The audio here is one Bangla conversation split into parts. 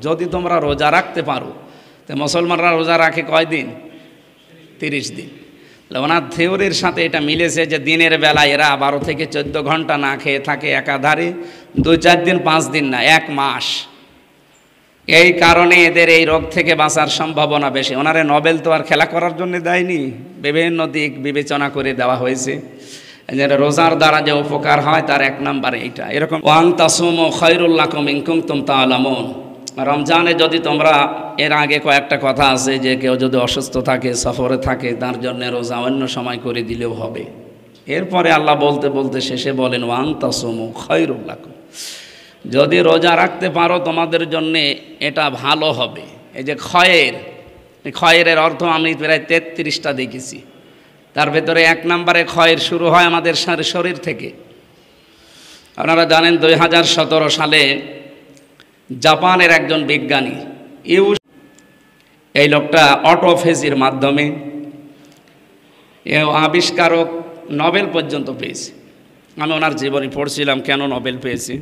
যদি তোমরা রোজা রাখতে পারো। তো মুসলমানরা রোজা রাখে কয় দিন? 30 দিন। ওনার থিওরির সাথে এটা মিলেছে যে দিনের বেলা এরা 12 থেকে 14 ঘন্টা না খেয়ে থাকে একাধারে, 2-4 দিন 5 দিন না, 1 মাস। এই কারণে এদের এই রোগ থেকে বাঁচার সম্ভাবনা বেশি। ওনারে নোবেল তো আর খেলা করার জন্য দেয়নি, বিভিন্ন দিক বিবেচনা করে দেওয়া হয়েছে। যে রোজার দ্বারা যে উপকার হয় তার 1 নম্বরে এইটা। এরকম ওয়ান তাসুমু খায়রুল লাকুম ইন কুনতুম তা'লামুন। রমজানে যদি তোমরা, এর আগে কয়েকটা কথা আছে যে কেউ যদি অসুস্থ থাকে, সফরে থাকে, তার জন্য রোজা অন্য সময় করে দিলেও হবে। এরপরে আল্লাহ বলতে বলতে শেষে বলেন ওয়ান তাসুমু খায়রুল লাকুম, যদি রোজা রাখতে পারো তোমাদের জন্য এটা ভালো হবে। এই যে খয়েরের অর্থ আমি প্রায় 33টা দেখেছি। তার ভেতরে 1 নম্বরে খয়ের শুরু হয় আমাদের শরীর থেকে। আপনারা জানেন 2017 সালে জাপানের একজন বিজ্ঞানী এই লোকটা অটোফেজির মাধ্যমে আবিষ্কারক নোবেল পর্যন্ত পেয়েছে। আমি ওনার জীবনী পড়ছিলাম কেন নোবেল পেয়েছি।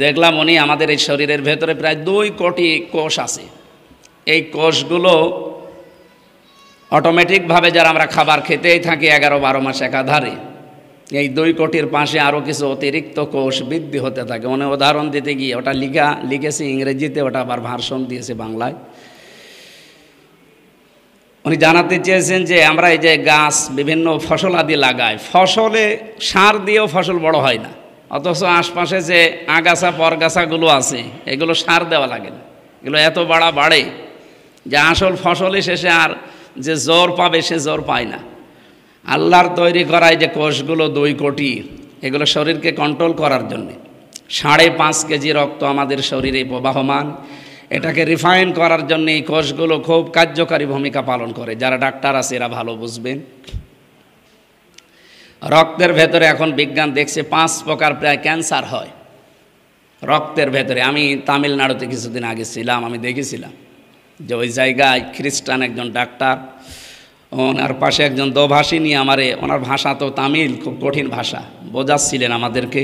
দেখলাম উনি আমাদের এই শরীরের ভেতরে প্রায় 2 কোটি কোষ আছে। এই কোষগুলো অটোমেটিকভাবে যারা আমরা খাবার খেতেই থাকি 11-12 মাস একাধারে, এই 2 কোটির পাশে আরও কিছু অতিরিক্ত কোষ বৃদ্ধি হতে থাকে। উনি উদাহরণ দিতে গিয়ে ওটা লিখেছে ইংরেজিতে, ওটা আবার ভার্সন দিয়েছে বাংলায়। উনি জানাতে চেয়েছেন যে আমরা এই যে গাছ বিভিন্ন ফসল আদি লাগাই, ফসলে সার দিয়েও ফসল বড় হয় না, অথচ আশপাশে যে আগাছা পরগাছাগুলো আছে এগুলো সার দেওয়া লাগে না, এগুলো এত বাড়ে যে আসল ফসলই শেষে আর যে জোর পাবে সে জোর পায় না। আল্লাহর তৈরি করায় যে কোষগুলো 2 কোটি, এগুলো শরীরকে কন্ট্রোল করার জন্যে। 5.5 কেজি রক্ত আমাদের শরীরে প্রবাহমান, এটাকে রিফাইন করার জন্য এই কোষগুলো খুব কার্যকারী ভূমিকা পালন করে। যারা ডাক্তার আছে এরা ভালো বুঝবেন। রক্তের ভেতরে এখন বিজ্ঞান দেখছে 5 প্রকার প্রায় ক্যান্সার হয় রক্তের ভেতরে। আমি তামিলনাড়ুতে কিছুদিন আগে ছিলাম, আমি দেখেছিলাম যে ওই জায়গায় খ্রিস্টান একজন ডাক্তার, ওনার পাশে একজন দোভাষী নিয়ে ওনার ভাষা তো তামিল, খুব কঠিন ভাষা, বোঝাচ্ছিলেন আমাদেরকে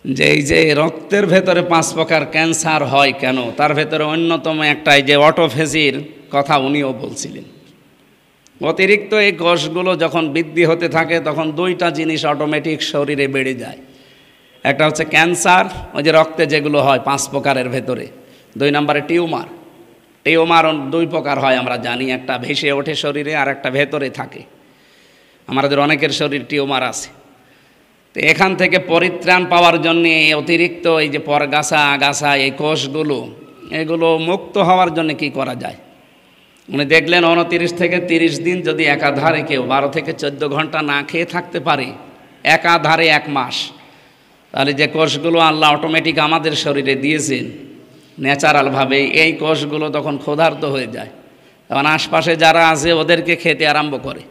যে এই যে রক্তের ভেতরে 5 প্রকার ক্যান্সার হয় কেন, তার ভেতরে অন্যতম একটা এই যে অটোফেজির কথা উনিও বলছিলেন। অতিরিক্ত এই কোষগুলো যখন বৃদ্ধি হতে থাকে তখন 2টা জিনিস অটোমেটিক শরীরে বেড়ে যায়। একটা হচ্ছে ক্যান্সার, ওই যে রক্তে যেগুলো হয় 5 প্রকারের ভেতরে। 2 নম্বরে টিউমার 2 প্রকার হয় আমরা জানি, একটা ভেসে ওঠে শরীরে আর একটা ভেতরে থাকে। আমাদের অনেকের শরীর টিউমার আছে। তো এখান থেকে পরিত্রাণ পাওয়ার জন্য অতিরিক্ত এই যে পরগাছা আগাছা এই কোষগুলো এগুলো মুক্ত হওয়ার জন্য কি করা যায়। উনি দেখলেন 29 থেকে 30 দিন যদি একাধারে কেউ 12 থেকে 14 ঘন্টা না খেয়ে থাকতে পারে একাধারে 1 মাস, তাহলে যে কোষগুলো আল্লাহ অটোমেটিক আমাদের শরীরে দিয়েছেন ন্যাচারালভাবে, এই কোষগুলো তখন ক্ষুধার্ত হয়ে যায়। তখন আশপাশে যারা আছে ওদেরকে খেতে আরম্ভ করে।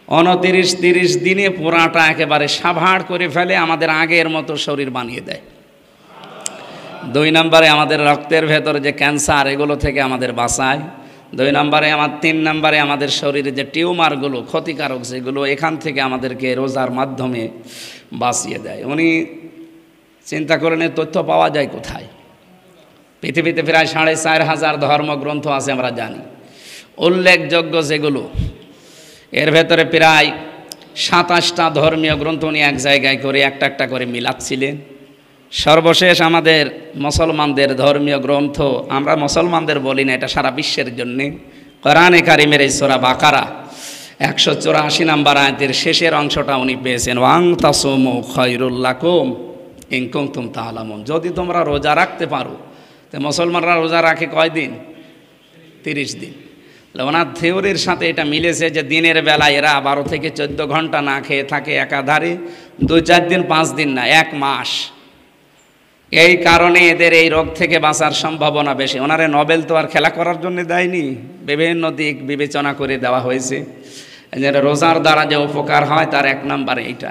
29-30 দিনে পুরাটা একেবারে সাভাড় করে ফেলে, আমাদের আগের মতো শরীর বানিয়ে দেয়। 2 নম্বরে আমাদের রক্তের ভেতরে যে ক্যান্সার এগুলো থেকে আমাদের বাঁচায়। 2 নম্বরে 3 নম্বরে আমাদের শরীরে যে টিউমারগুলো ক্ষতিকারক যেগুলো, এখান থেকে আমাদেরকে রোজার মাধ্যমে বাঁচিয়ে দেয়। উনি চিন্তা করেন তথ্য পাওয়া যায় কোথায়। পৃথিবীতে প্রায় 4,500 ধর্মগ্রন্থ আছে আমরা জানি। উল্লেখযোগ্য যেগুলো, এর ভেতরে প্রায় 27টা ধর্মীয় গ্রন্থ উনি এক জায়গায় করে একটা করে মিলাচ্ছিলেন। সর্বশেষ আমাদের মুসলমানদের ধর্মীয় গ্রন্থ, আমরা মুসলমানদের বলি না, এটা সারা বিশ্বের জন্যে, কোরআনে কারিমের এই সূরা বাকারা 184 নম্বর আয়াতের শেষের অংশটা উনি পেয়েছেন ওয়াং তাসুমু খায়রুল লাকুম ইন কুনতুম তা'লামুন। যদি তোমরা রোজা রাখতে পারো। তো মুসলমানরা রোজা রাখে কয় দিন? 30 দিন। ওনার থিওরির সাথে এটা মিলেছে যে দিনের বেলা এরা 12 থেকে 14 ঘন্টা না খেয়ে থাকে একাধারে, 2-4 দিন 5 দিন না, 1 মাস। এই কারণে এদের এই রোগ থেকে বাঁচার সম্ভাবনা বেশি। ওনারে নোবেল তো আর খেলা করার জন্য দেয়নি, বিভিন্ন দিক বিবেচনা করে দেওয়া হয়েছে। রোজার দ্বারা যে উপকার হয় তার 1 নম্বরে এইটা।